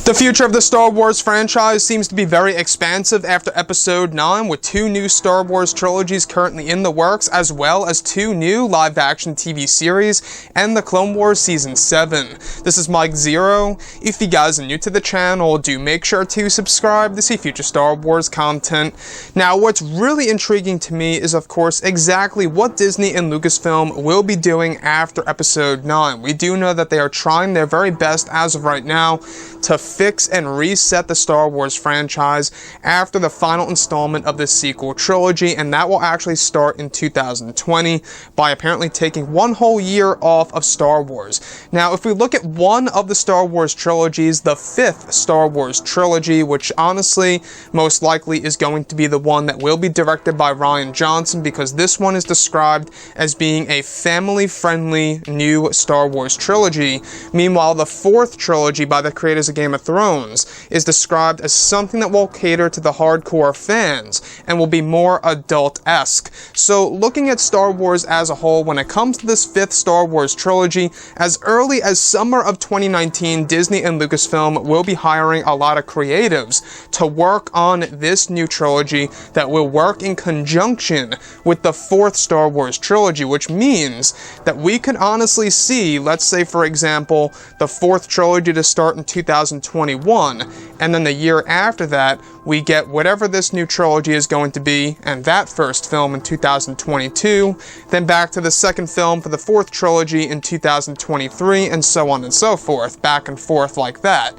The future of the Star Wars franchise seems to be very expansive after Episode 9, with 2 new Star Wars trilogies currently in the works, as well as 2 new live-action TV series and the Clone Wars Season 7. This is Mike Zero. If you guys are new to the channel, do make sure to subscribe to see future Star Wars content. Now, what's really intriguing to me is, of course, exactly what Disney and Lucasfilm will be doing after Episode 9. We do know that they are trying their very best as of right now to fix and reset the Star Wars franchise after the final installment of the sequel trilogy, and that will actually start in 2020 by apparently taking 1 whole year off of Star Wars. Now, if we look at one of the Star Wars trilogies, the 5th Star Wars trilogy, which honestly most likely is going to be the one that will be directed by Rian Johnson, because this one is described as being a family-friendly new Star Wars trilogy. Meanwhile, the 4th trilogy by the creators of Game of Thrones is described as something that will cater to the hardcore fans and will be more adult-esque. So looking at Star Wars as a whole, when it comes to this 5th Star Wars trilogy, as early as summer of 2019, Disney and Lucasfilm will be hiring a lot of creatives to work on this new trilogy that will work in conjunction with the 4th Star Wars trilogy, which means that we could honestly see, let's say for example, the 4th trilogy to start in 2021, and then the year after that, we get whatever this new trilogy is going to be, and that first film in 2022, then back to the second film for the 4th trilogy in 2023, and so on and so forth, back and forth like that.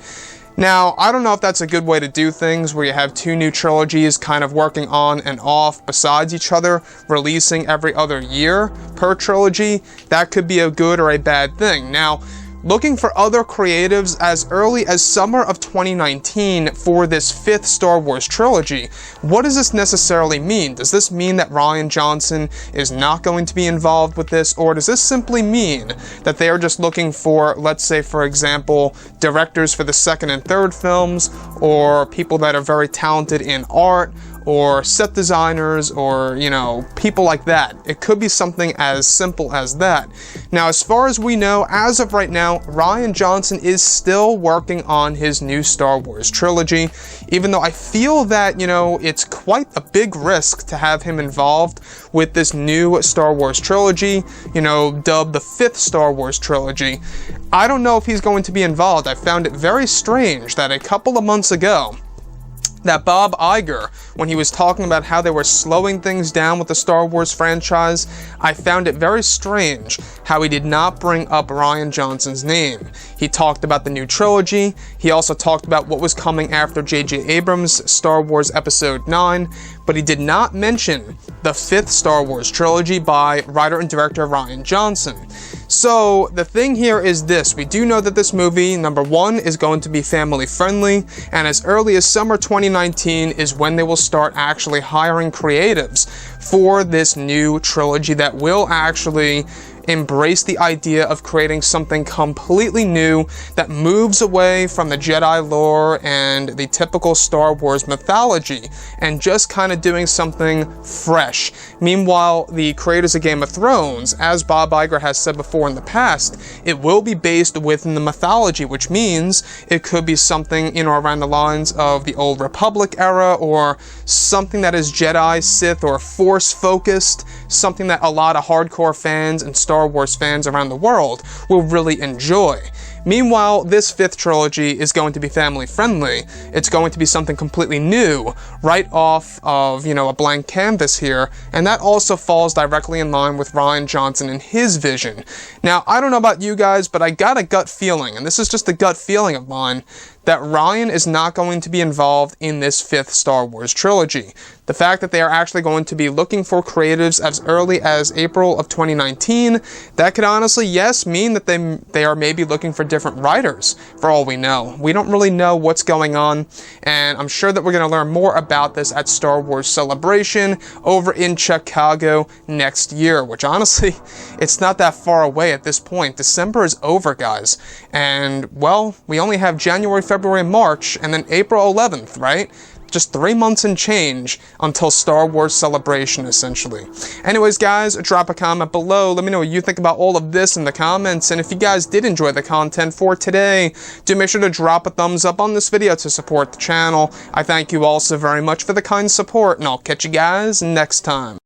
Now, I don't know if that's a good way to do things, where you have 2 new trilogies kind of working on and off besides each other, releasing every other year per trilogy. That could be a good or a bad thing. Now, looking for other creatives as early as summer of 2019 for this 5th Star Wars trilogy. What does this necessarily mean? Does this mean that Rian Johnson is not going to be involved with this, or does this simply mean that they are just looking for, let's say for example, directors for the 2nd and 3rd films, or people that are very talented in art, or set designers, or, you know, people like that? It could be something as simple as that. Now, as far as we know, as of right now, Rian Johnson is still working on his new Star Wars trilogy, even though I feel that, you know, it's quite a big risk to have him involved with this new Star Wars trilogy, you know, dubbed the 5th Star Wars trilogy. I don't know if he's going to be involved. I found it very strange that a couple of months ago, that Bob Iger, when he was talking about how they were slowing things down with the Star Wars franchise, I found it very strange how he did not bring up Rian Johnson's name. He talked about the new trilogy, he also talked about what was coming after J.J. Abrams' Star Wars Episode 9, but he did not mention the 5th Star Wars trilogy by writer and director Rian Johnson. So, the thing here is this: we do know that this movie, number 1, is going to be family friendly, and as early as summer 2019 is when they will start actually hiring creatives for this new trilogy that will actually embrace the idea of creating something completely new that moves away from the Jedi lore and the typical Star Wars mythology and just kind of doing something fresh. Meanwhile, the creators of Game of Thrones, as Bob Iger has said before in the past, it will be based within the mythology, which means it could be something, you know, around the lines of the Old Republic era, or something that is Jedi, Sith, or Force focused, something that a lot of hardcore fans and Star Wars fans around the world will really enjoy. Meanwhile, this 5th trilogy is going to be family friendly. It's going to be something completely new, right off of, you know, a blank canvas here, and that also falls directly in line with Rian Johnson and his vision. Now, I don't know about you guys, but I got a gut feeling, and this is just a gut feeling of mine, that Rian is not going to be involved in this 5th Star Wars trilogy. The fact that they are actually going to be looking for creatives as early as April of 2019, that could honestly, yes, mean that they are maybe looking for different writers, for all we know. We don't really know what's going on, and I'm sure that we're going to learn more about this at Star Wars Celebration over in Chicago next year, which honestly, it's not that far away at this point. December is over, guys, and, well, we only have January, February, March, and then April 11th, right? just 3 months and change until Star Wars Celebration, essentially. Anyways, guys, drop a comment below. Let me know what you think about all of this in the comments. And if you guys did enjoy the content for today, do make sure to drop a thumbs up on this video to support the channel. I thank you all so very much for the kind support, and I'll catch you guys next time.